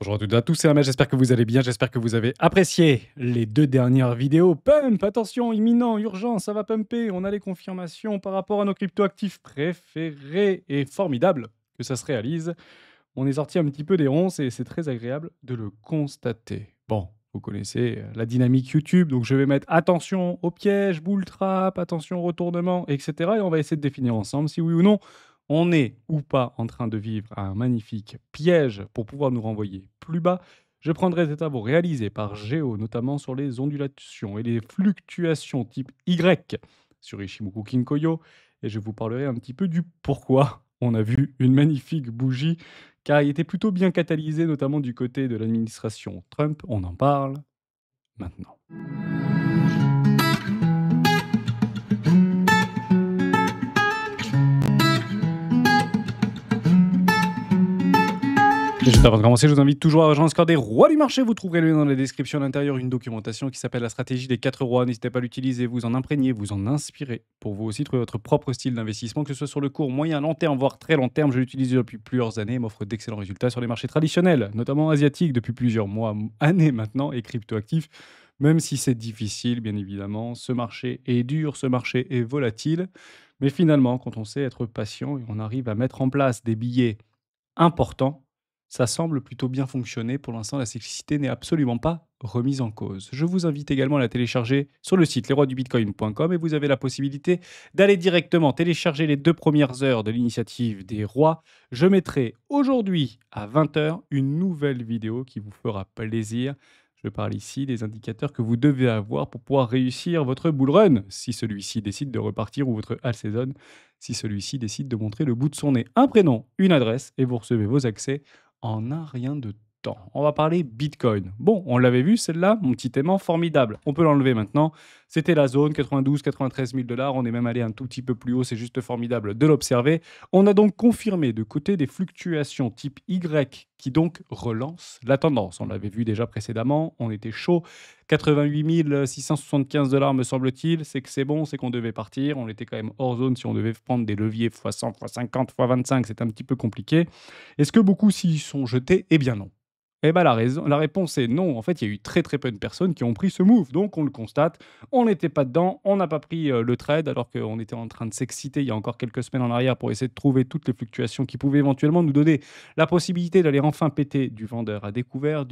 Bonjour à toutes et à tous, c'est Ahmed, j'espère que vous allez bien, j'espère que vous avez apprécié les 2 dernières vidéos. Pump, attention, imminent, urgent, ça va pumper, on a les confirmations par rapport à nos cryptoactifs préférés et formidable que ça se réalise. On est sorti un petit peu des ronces et c'est très agréable de le constater. Bon, vous connaissez la dynamique YouTube, donc je vais mettre attention aux pièges, bull trap, attention au retournement, etc. Et on va essayer de définir ensemble si oui ou non on est ou pas en train de vivre un magnifique piège pour pouvoir nous renvoyer plus bas. Je prendrai des travaux réalisés par Géo, notamment sur les ondulations et les fluctuations type Y sur Ishimoku Kinkoyo, et je vous parlerai un petit peu du pourquoi on a vu une magnifique bougie car il était plutôt bien catalysé, notamment du côté de l'administration Trump. On en parle maintenant. Et juste avant de commencer, je vous invite toujours à rejoindre le Score des rois du marché. Vous trouverez le lien dans la description à l'intérieur, une documentation qui s'appelle la stratégie des 4 rois. N'hésitez pas à l'utiliser, vous en imprégner, vous en inspirer pour vous aussi trouver votre propre style d'investissement, que ce soit sur le court, moyen, long terme, voire très long terme. Je l'utilise depuis plusieurs années et m'offre d'excellents résultats sur les marchés traditionnels, notamment asiatiques depuis plusieurs mois, années maintenant, et cryptoactifs. Même si c'est difficile, bien évidemment, ce marché est dur, ce marché est volatile. Mais finalement, quand on sait être patient et on arrive à mettre en place des billets important, ça semble plutôt bien fonctionner. Pour l'instant, la cyclicité n'est absolument pas remise en cause. Je vous invite également à la télécharger sur le site lesroisdubitcoin.com et vous avez la possibilité d'aller directement télécharger les 2 premières heures de l'initiative des rois. Je mettrai aujourd'hui à 20 h une nouvelle vidéo qui vous fera plaisir. Je parle ici des indicateurs que vous devez avoir pour pouvoir réussir votre bull run, si celui-ci décide de repartir, ou votre all season, si celui-ci décide de montrer le bout de son nez. Un prénom, une adresse, et vous recevez vos accès en un rien de temps. On va parler Bitcoin. Bon, on l'avait vu, celle-là, mon petit aimant formidable. On peut l'enlever maintenant. C'était la zone 92-93 000 $. On est même allé un tout petit peu plus haut. C'est juste formidable de l'observer. On a donc confirmé de côté des fluctuations type Y qui donc relancent la tendance. On l'avait vu déjà précédemment. On était chaud. 88 675 $, me semble-t-il. C'est que c'est bon, c'est qu'on devait partir. On était quand même hors zone si on devait prendre des leviers x100, x50, x25. C'est un petit peu compliqué. Est-ce que beaucoup s'y sont jetés? Eh bien non. Eh bien la réponse est non. En fait, il y a eu très très peu de personnes qui ont pris ce move. Donc on le constate, on n'était pas dedans, on n'a pas pris le trade alors qu'on était en train de s'exciter il y a encore quelques semaines en arrière pour essayer de trouver toutes les fluctuations qui pouvaient éventuellement nous donner la possibilité d'aller enfin péter du vendeur à découvert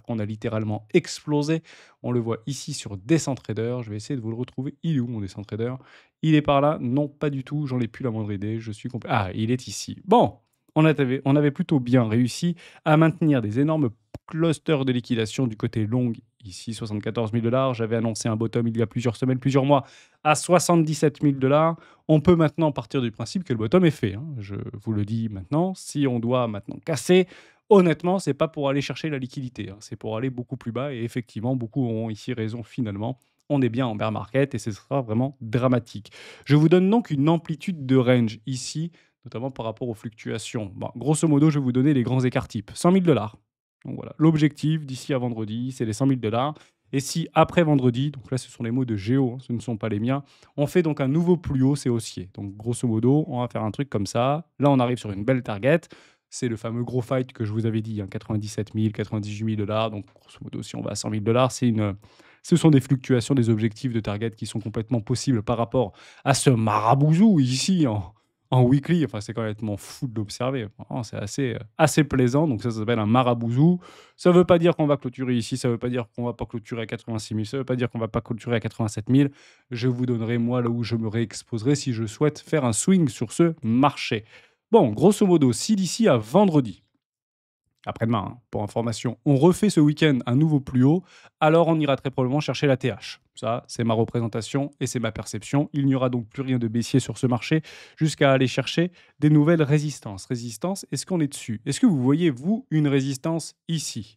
qu'on a littéralement explosé. On le voit ici sur Decentrader. Je vais essayer de vous le retrouver. Il est où mon Decentrader? Il est par là? Non, pas du tout. J'en ai plus la moindre idée. Je suis Ah, il est ici. Bon, on avait plutôt bien réussi à maintenir des énormes clusters de liquidation du côté long, ici 74 000 $. J'avais annoncé un bottom il y a plusieurs semaines, plusieurs mois, à 77 000 $. On peut maintenant partir du principe que le bottom est fait, hein. Je vous le dis maintenant, si on doit maintenant casser, honnêtement, c'est pas pour aller chercher la liquidité, hein, c'est pour aller beaucoup plus bas. Et effectivement, beaucoup auront ici raison finalement. On est bien en bear market et ce sera vraiment dramatique. Je vous donne donc une amplitude de range ici, notamment par rapport aux fluctuations. Bon, grosso modo, je vais vous donner les grands écarts types. 100 000 $. Donc voilà, l'objectif d'ici à vendredi, c'est les 100 000 $. Et si après vendredi, donc là ce sont les mots de Géo, hein, ce ne sont pas les miens, on fait donc un nouveau plus haut, c'est haussier. Donc grosso modo, on va faire un truc comme ça. Là, on arrive sur une belle target. C'est le fameux gros fight que je vous avais dit, hein, 97 000, 98 000 $. Donc grosso modo, si on va à 100 000 $, ce sont des fluctuations, des objectifs de target qui sont complètement possibles par rapport à ce marabouzou ici en weekly. Enfin, c'est complètement fou de l'observer. Vraiment, c'est assez plaisant. Donc ça s'appelle un marabouzou. Ça ne veut pas dire qu'on va clôturer ici, ça ne veut pas dire qu'on va pas clôturer à 86 000, ça ne veut pas dire qu'on va pas clôturer à 87 000. Je vous donnerai, moi, là où je me réexposerai si je souhaite faire un swing sur ce marché. Bon, grosso modo, si d'ici à vendredi, après-demain, hein, pour information, on refait ce week-end un nouveau plus haut, alors on ira très probablement chercher la TH. Ça, c'est ma représentation et c'est ma perception. Il n'y aura donc plus rien de baissier sur ce marché jusqu'à aller chercher des nouvelles résistances. Résistance, est-ce qu'on est dessus? Est-ce que vous voyez, vous, une résistance ici?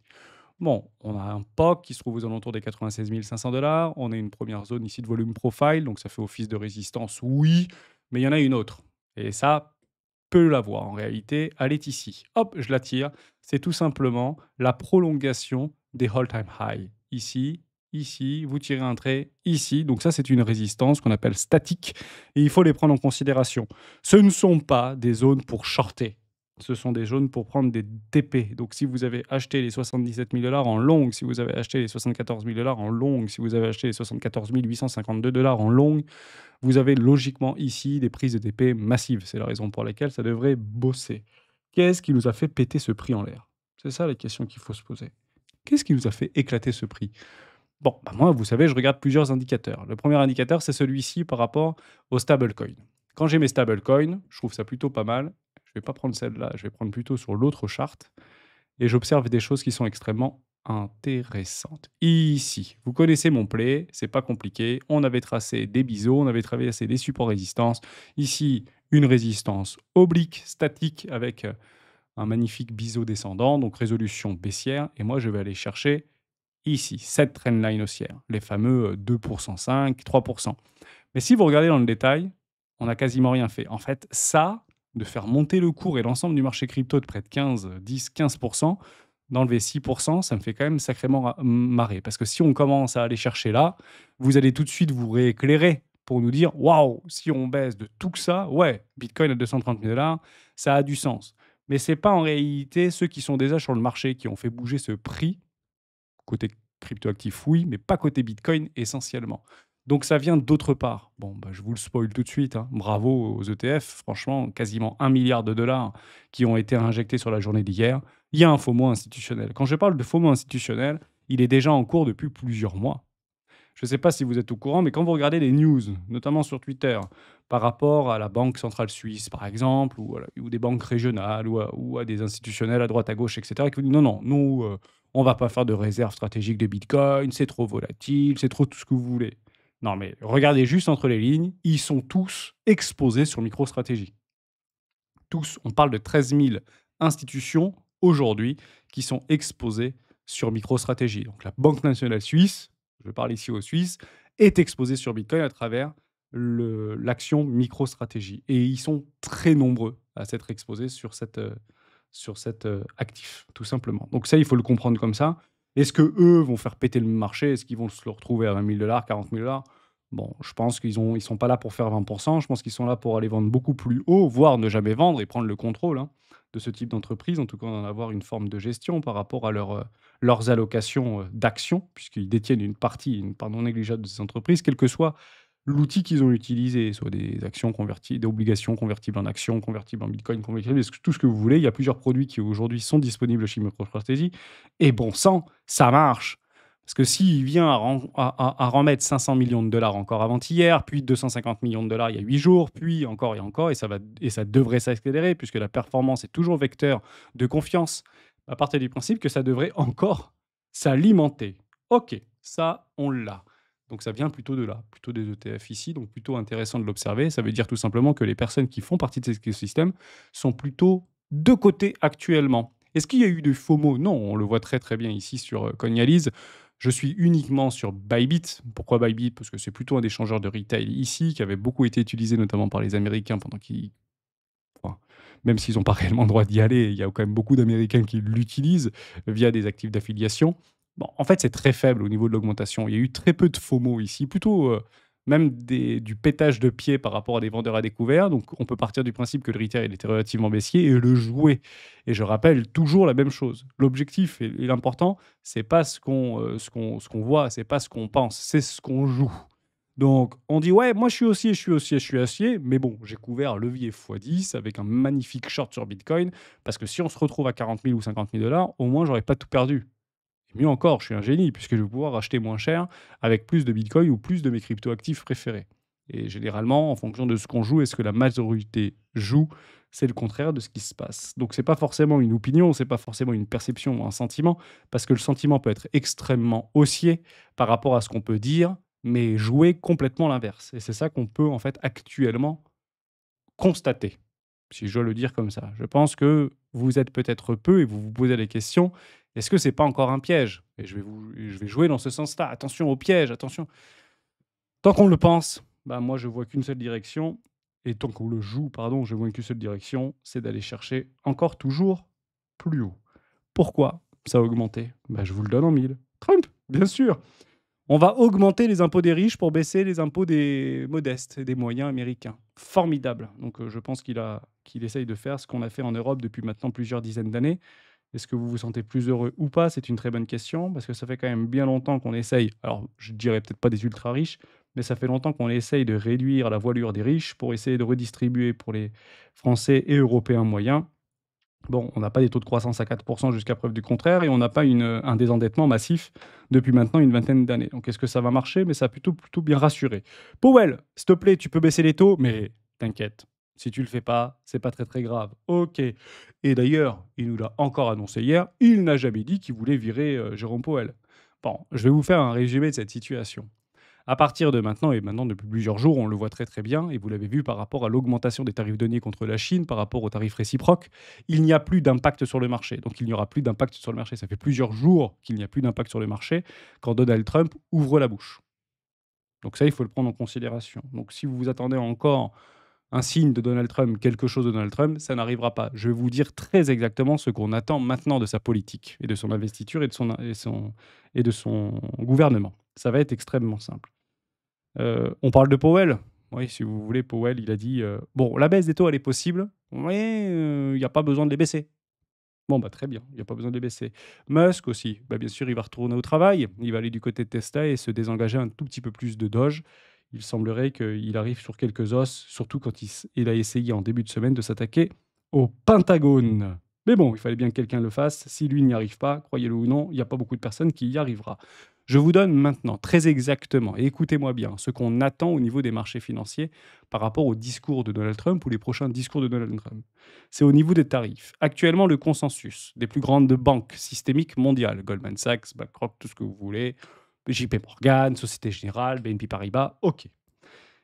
Bon, on a un POC qui se trouve aux alentours des 96 500 $. On a une première zone ici de volume profile, donc ça fait office de résistance, oui, mais il y en a une autre. Et ça, peut l'avoir en réalité, elle est ici. Hop, je la tire. C'est tout simplement la prolongation des all-time high. Ici, ici, vous tirez un trait ici. Donc ça, c'est une résistance qu'on appelle statique et il faut les prendre en considération. Ce ne sont pas des zones pour shorter. Ce sont des zones pour prendre des TP. Donc si vous avez acheté les 77 000 en longue, si vous avez acheté les 74 000 en longue, si vous avez acheté les 74 852 en longue, vous avez logiquement ici des prises de TP massives. C'est la raison pour laquelle ça devrait bosser. Qu'est-ce qui nous a fait péter ce prix en l'air? C'est ça la question qu'il faut se poser. Qu'est-ce qui nous a fait éclater ce prix? Bon, bah moi, vous savez, je regarde plusieurs indicateurs. Le premier indicateur, c'est celui-ci par rapport aux stablecoins. Quand j'ai mes stablecoins, je trouve ça plutôt pas mal. Je vais pas prendre celle-là, je vais prendre plutôt sur l'autre charte. Et j'observe des choses qui sont extrêmement intéressantes. Ici, vous connaissez mon play, c'est pas compliqué. On avait tracé des biseaux, on avait tracé des supports résistance. Ici, une résistance oblique, statique, avec un magnifique biseau descendant, donc résolution baissière. Et moi, je vais aller chercher ici, cette trendline haussière, les fameux 2%, 5, 3%. Mais si vous regardez dans le détail, on n'a quasiment rien fait. En fait, ça, de faire monter le cours et l'ensemble du marché crypto de près de 15, 10, 15%, d'enlever 6%, ça me fait quand même sacrément marrer. Parce que si on commence à aller chercher là, vous allez tout de suite vous rééclairer pour nous dire, waouh, si on baisse de tout que ça, ouais, Bitcoin à 230 000 $, ça a du sens. Mais ce n'est pas en réalité ceux qui sont déjà sur le marché qui ont fait bouger ce prix. Côté cryptoactif, oui, mais pas côté Bitcoin essentiellement. Donc ça vient d'autre part. Bon, bah, je vous le spoil tout de suite, hein. Bravo aux ETF, franchement, quasiment 1 milliard de dollars qui ont été injectés sur la journée d'hier. Il y a un FOMO institutionnel. Quand je parle de FOMO institutionnel, il est déjà en cours depuis plusieurs mois. Je ne sais pas si vous êtes au courant, mais quand vous regardez les news, notamment sur Twitter, par rapport à la Banque centrale suisse, par exemple, ou des banques régionales, ou à des institutionnels à droite, à gauche, etc., qui vous disent non, non, nous, on ne va pas faire de réserve stratégique de Bitcoin, c'est trop volatile, c'est trop tout ce que vous voulez. Non, mais regardez juste entre les lignes, ils sont tous exposés sur MicroStratégie. Tous, on parle de 13 000 institutions aujourd'hui qui sont exposées sur MicroStratégie. Donc la Banque nationale suisse, je parle ici aux Suisses, est exposée sur Bitcoin à travers l'action MicroStratégie. Et ils sont très nombreux à s'être exposés sur cet actif, tout simplement. Donc ça, il faut le comprendre comme ça. Est-ce que eux vont faire péter le marché? Est-ce qu'ils vont se le retrouver à 20 000 $, 40 000 $? Bon, je pense qu'ils ne sont pas là pour faire 20%. Je pense qu'ils sont là pour aller vendre beaucoup plus haut, voire ne jamais vendre et prendre le contrôle, hein, de ce type d'entreprise. En tout cas, d'en avoir une forme de gestion par rapport à leurs allocations d'actions, puisqu'ils détiennent une part non négligeable de ces entreprises, quel que soit l'outil qu'ils ont utilisé, soit des actions converties, des obligations convertibles en actions, convertibles en bitcoin, convertibles, tout ce que vous voulez. Il y a plusieurs produits qui aujourd'hui sont disponibles chez MicroStrategy. Et bon sang, ça marche. Parce que s'il vient à remettre 500 millions de dollars encore avant-hier, puis 250 millions de dollars il y a 8 jours, puis encore et encore, et ça devrait s'accélérer, puisque la performance est toujours vecteur de confiance, à partir du principe que ça devrait encore s'alimenter. Ok, ça, on l'a. Donc ça vient plutôt de là, plutôt des ETF ici, donc plutôt intéressant de l'observer. Ça veut dire tout simplement que les personnes qui font partie de cet écosystème sont plutôt de côté actuellement. Est-ce qu'il y a eu du FOMO? Non, on le voit très très bien ici sur Coinalyse. Je suis uniquement sur Bybit. Pourquoi Bybit? Parce que c'est plutôt un échangeur de retail ici, qui avait beaucoup été utilisé notamment par les Américains pendant qu'ils... Enfin, même s'ils n'ont pas réellement le droit d'y aller, il y a quand même beaucoup d'Américains qui l'utilisent via des actifs d'affiliation. Bon, en fait, c'est très faible au niveau de l'augmentation. Il y a eu très peu de FOMO ici, plutôt même du pétage de pied par rapport à des vendeurs à découvert. Donc, on peut partir du principe que le retail il était relativement baissier et le jouer. Et je rappelle toujours la même chose. L'objectif et l'important, c'est pas ce qu'on voit, c'est pas ce qu'on pense, c'est ce qu'on joue. Donc, on dit, ouais, moi je suis haussier, je suis haussier, je suis haussier, mais bon, j'ai couvert levier x10 avec un magnifique short sur Bitcoin, parce que si on se retrouve à 40 000 ou 50 000 $, au moins, j'aurais pas tout perdu. Et mieux encore, je suis un génie, puisque je vais pouvoir acheter moins cher avec plus de Bitcoin ou plus de mes cryptoactifs préférés. Et généralement, en fonction de ce qu'on joue et ce que la majorité joue, c'est le contraire de ce qui se passe. Donc, c'est pas forcément une opinion, c'est pas forcément une perception ou un sentiment, parce que le sentiment peut être extrêmement haussier par rapport à ce qu'on peut dire, mais jouer complètement l'inverse. Et c'est ça qu'on peut en fait actuellement constater, si je dois le dire comme ça. Je pense que vous êtes peut-être peu et vous vous posez des questions. Est-ce que c'est pas encore un piège? Et je vais jouer dans ce sens-là. Attention au piège, attention. Tant qu'on le pense, bah moi je vois qu'une seule direction. Et tant qu'on le joue, pardon, je vois qu'une seule direction, c'est d'aller chercher encore toujours plus haut. Pourquoi ça a augmenté? Bah, je vous le donne en mille. Trump, bien sûr. On va augmenter les impôts des riches pour baisser les impôts des modestes et des moyens américains. Formidable. Donc je pense qu'il essaye de faire ce qu'on a fait en Europe depuis maintenant plusieurs dizaines d'années. Est-ce que vous vous sentez plus heureux ou pas? C'est une très bonne question, parce que ça fait quand même bien longtemps qu'on essaye, alors je dirais peut-être pas des ultra riches, mais ça fait longtemps qu'on essaye de réduire la voilure des riches pour essayer de redistribuer pour les Français et Européens moyens. Bon, on n'a pas des taux de croissance à 4% jusqu'à preuve du contraire et on n'a pas un désendettement massif depuis maintenant une vingtaine d'années. Donc est-ce que ça va marcher? Mais ça a plutôt bien rassuré. Powell, s'il te plaît, tu peux baisser les taux, mais t'inquiète, si tu le fais pas, c'est pas très très grave. Ok. Et d'ailleurs, il nous l'a encore annoncé hier, il n'a jamais dit qu'il voulait virer Jérôme Powell. Bon, je vais vous faire un résumé de cette situation. À partir de maintenant, et maintenant depuis plusieurs jours, on le voit très très bien, et vous l'avez vu par rapport à l'augmentation des tarifs douaniers contre la Chine, par rapport aux tarifs réciproques, il n'y a plus d'impact sur le marché. Donc il n'y aura plus d'impact sur le marché. Ça fait plusieurs jours qu'il n'y a plus d'impact sur le marché quand Donald Trump ouvre la bouche. Donc ça, il faut le prendre en considération. Donc si vous vous attendez encore un signe de Donald Trump, quelque chose de Donald Trump, ça n'arrivera pas. Je vais vous dire très exactement ce qu'on attend maintenant de sa politique et de son investiture et de son gouvernement. Ça va être extrêmement simple. On parle de Powell. Oui, si vous voulez, Powell, il a dit bon, la baisse des taux, elle est possible, mais il n'y a pas besoin de les baisser. Bon, bah très bien, il n'y a pas besoin de les baisser. Musk aussi, bah, bien sûr, il va retourner au travail. Il va aller du côté de Tesla et se désengager un tout petit peu plus de Doge. Il semblerait qu'il arrive sur quelques os, surtout quand il a essayé en début de semaine de s'attaquer au Pentagone. Mais bon, il fallait bien que quelqu'un le fasse. Si lui n'y arrive pas, croyez-le ou non, il n'y a pas beaucoup de personnes qui y arrivera. Je vous donne maintenant très exactement, et écoutez-moi bien, ce qu'on attend au niveau des marchés financiers par rapport au discours de Donald Trump ou les prochains discours de Donald Trump. C'est au niveau des tarifs. Actuellement, le consensus des plus grandes banques systémiques mondiales, Goldman Sachs, BlackRock, tout ce que vous voulez, JP Morgan, Société Générale, BNP Paribas, OK.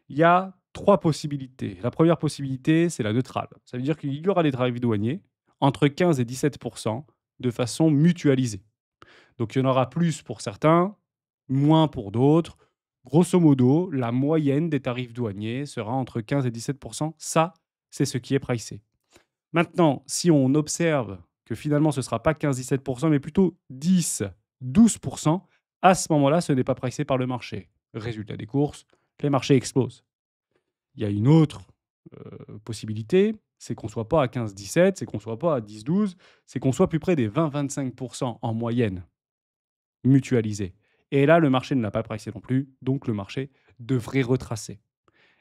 Il y a trois possibilités. La première possibilité, c'est la neutrale. Ça veut dire qu'il y aura des tarifs douaniers entre 15 et 17% de façon mutualisée. Donc il y en aura plus pour certains, moins pour d'autres. Grosso modo, la moyenne des tarifs douaniers sera entre 15 et 17%. Ça, c'est ce qui est pricé. Maintenant, si on observe que finalement ce ne sera pas 15-17%, mais plutôt 10-12%, à ce moment-là, ce n'est pas pricé par le marché. Résultat des courses, les marchés explosent. Il y a une autre possibilité, c'est qu'on ne soit pas à 15-17, c'est qu'on ne soit pas à 10-12, c'est qu'on soit plus près des 20-25% en moyenne mutualisés. Et là, le marché ne l'a pas pricé non plus, donc le marché devrait retracer.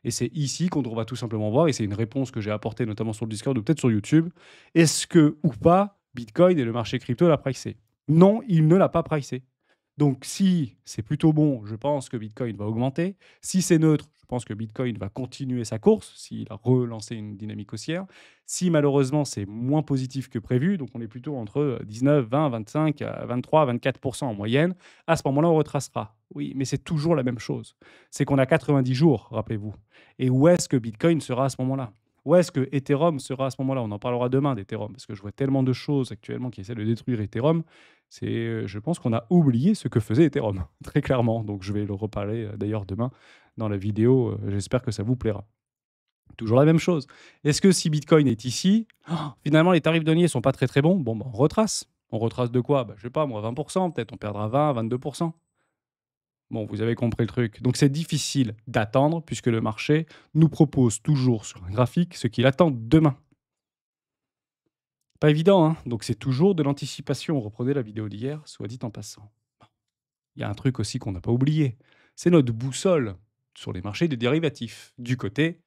Et c'est ici qu'on va tout simplement voir, et c'est une réponse que j'ai apportée notamment sur le Discord ou peut-être sur YouTube, est-ce que ou pas Bitcoin et le marché crypto l'a pricé? Non, il ne l'a pas pricé. Donc si c'est plutôt bon, je pense que Bitcoin va augmenter. Si c'est neutre, je pense que Bitcoin va continuer sa course, s'il a relancé une dynamique haussière. Si malheureusement c'est moins positif que prévu, donc on est plutôt entre 19, 20, 25, 23, 24% en moyenne, à ce moment-là on retracera. Oui, mais c'est toujours la même chose. C'est qu'on a 90 jours, rappelez-vous. Et où est-ce que Bitcoin sera à ce moment-là? Où est-ce que Ethereum sera à ce moment-là? On en parlera demain d'Ethereum, parce que je vois tellement de choses actuellement qui essaient de détruire Ethereum. Je pense qu'on a oublié ce que faisait Ethereum, très clairement. Donc je vais le reparler d'ailleurs demain dans la vidéo. J'espère que ça vous plaira. Toujours la même chose. Est-ce que si Bitcoin est ici, finalement les tarifs douaniers sont pas très très bons? Bon, bah, on retrace. On retrace de quoi? Bah, je sais pas, moi 20%, peut-être on perdra 20, 22%. Bon, vous avez compris le truc. Donc c'est difficile d'attendre puisque le marché nous propose toujours sur un graphique ce qu'il attend demain. Pas évident, hein? Donc c'est toujours de l'anticipation. Reprenez la vidéo d'hier, soit dit en passant. Il y a un truc aussi qu'on n'a pas oublié, c'est notre boussole sur les marchés des dérivatifs, du côté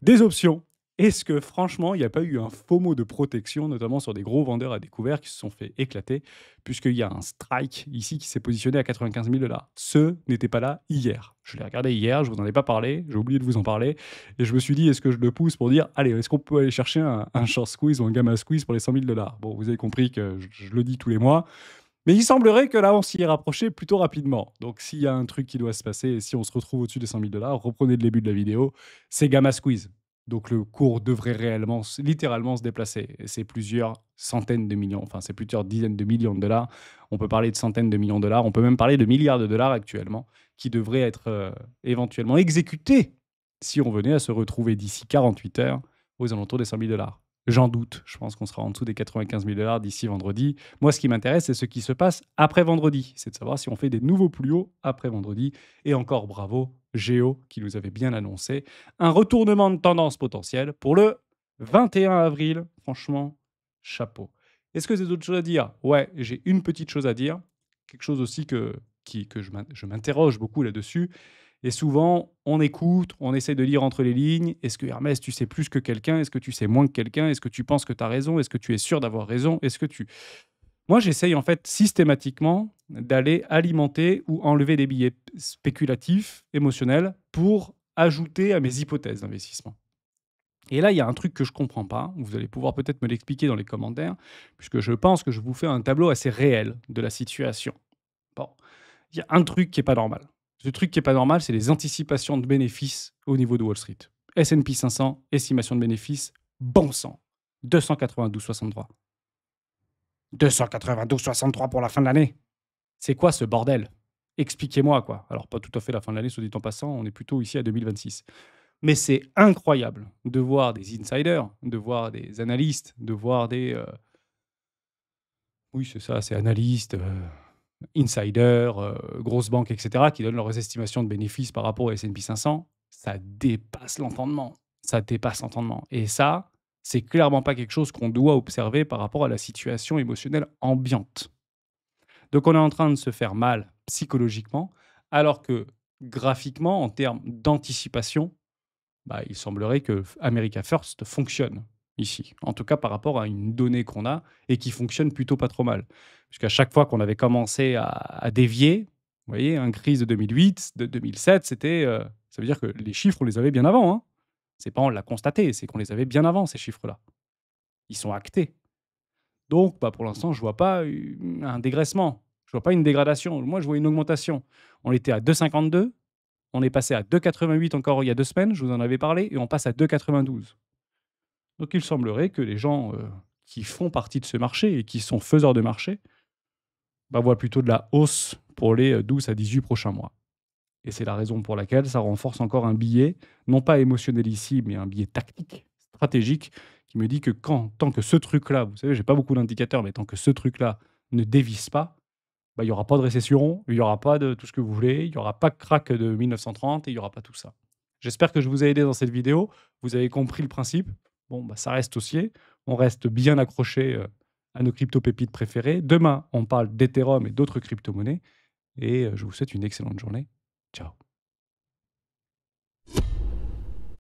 des options. Est-ce que franchement, il n'y a pas eu un FOMO de protection, notamment sur des gros vendeurs à découvert qui se sont fait éclater, puisqu'il y a un strike ici qui s'est positionné à 95 000 $. Ce n'était pas là hier. Je l'ai regardé hier, je vous en ai pas parlé, j'ai oublié de vous en parler, et je me suis dit, est-ce que je le pousse pour dire, allez, est-ce qu'on peut aller chercher un short squeeze ou un gamma squeeze pour les 100 000 $? Bon, vous avez compris que je le dis tous les mois, mais il semblerait que là, on s'y est rapproché plutôt rapidement. Donc, s'il y a un truc qui doit se passer, et si on se retrouve au-dessus des 100 000 $, reprenez le début de la vidéo, c'est gamma squeeze. Donc, le cours devrait réellement, littéralement se déplacer. Et c'est plusieurs centaines de millions, enfin, c'est plusieurs dizaines de millions de dollars. On peut parler de centaines de millions de dollars. On peut même parler de milliards de dollars actuellement qui devraient être éventuellement exécutés si on venait à se retrouver d'ici 48 heures aux alentours des 100 000 $. J'en doute. Je pense qu'on sera en dessous des 95 000 $ d'ici vendredi. Moi, ce qui m'intéresse, c'est ce qui se passe après vendredi. C'est de savoir si on fait des nouveaux plus hauts après vendredi. Et encore bravo, Géo, qui nous avait bien annoncé un retournement de tendance potentiel pour le 21 avril. Franchement, chapeau. Est-ce que j'ai d'autres choses à dire? Ouais, j'ai une petite chose à dire. Quelque chose aussi que je m'interroge beaucoup là-dessus. Et souvent, on écoute, on essaie de lire entre les lignes. Est-ce que Hermès, tu sais plus que quelqu'un? Est-ce que tu sais moins que quelqu'un? Est-ce que tu penses que tu as raison? Est-ce que tu es sûr d'avoir raison? Est-ce que tu... Moi, j'essaye en fait systématiquement d'aller alimenter ou enlever des billets spéculatifs, émotionnels, pour ajouter à mes hypothèses d'investissement. Et là, il y a un truc que je comprends pas. Vous allez pouvoir peut-être me l'expliquer dans les commentaires, puisque je pense que je vous fais un tableau assez réel de la situation. Bon, il y a un truc qui est pas normal. Ce truc qui est pas normal, c'est les anticipations de bénéfices au niveau de Wall Street. S&P 500, estimation de bénéfices, bon sang. 292,63. 292,63 pour la fin de l'année. C'est quoi ce bordel? Expliquez-moi, quoi. Alors, pas tout à fait la fin de l'année, soit dit en passant, on est plutôt ici à 2026. Mais c'est incroyable de voir des insiders, de voir des analystes, de voir des... oui, c'est ça, c'est analystes, insiders, grosses banques, etc., qui donnent leurs estimations de bénéfices par rapport au S&P 500. Ça dépasse l'entendement. Ça dépasse l'entendement. Et ça, c'est clairement pas quelque chose qu'on doit observer par rapport à la situation émotionnelle ambiante. Donc on est en train de se faire mal psychologiquement, alors que graphiquement, en termes d'anticipation, bah, il semblerait que America First fonctionne ici. En tout cas, par rapport à une donnée qu'on a et qui fonctionne plutôt pas trop mal. Puisqu'à chaque fois qu'on avait commencé à dévier, vous voyez, une crise de 2008, de 2007, c'était, ça veut dire que les chiffres, on les avait bien avant. Hein. C'est pas on l'a constaté, c'est qu'on les avait bien avant, ces chiffres-là. Ils sont actés. Donc, bah, pour l'instant, je vois pas un dégraissement. Je vois pas une dégradation. Moi, je vois une augmentation. On était à 2,52. On est passé à 2,88 encore il y a 2 semaines, je vous en avais parlé, et on passe à 2,92. Donc il semblerait que les gens, qui font partie de ce marché et qui sont faiseurs de marché, bah, voient plutôt de la hausse pour les, 12 à 18 prochains mois. Et c'est la raison pour laquelle ça renforce encore un biais, non pas émotionnel ici, mais un biais tactique, stratégique, qui me dit que tant que ce truc-là, vous savez, j'ai pas beaucoup d'indicateurs, mais tant que ce truc-là ne dévisse pas, bah, il y aura pas de récession, il y aura pas de tout ce que vous voulez, il y aura pas de crack de 1930 et il y aura pas tout ça. J'espère que je vous ai aidé dans cette vidéo. Vous avez compris le principe. Bon, bah, ça reste haussier. On reste bien accroché à nos crypto-pépites préférées. Demain, on parle d'Ethereum et d'autres crypto-monnaies. Et je vous souhaite une excellente journée. Ciao.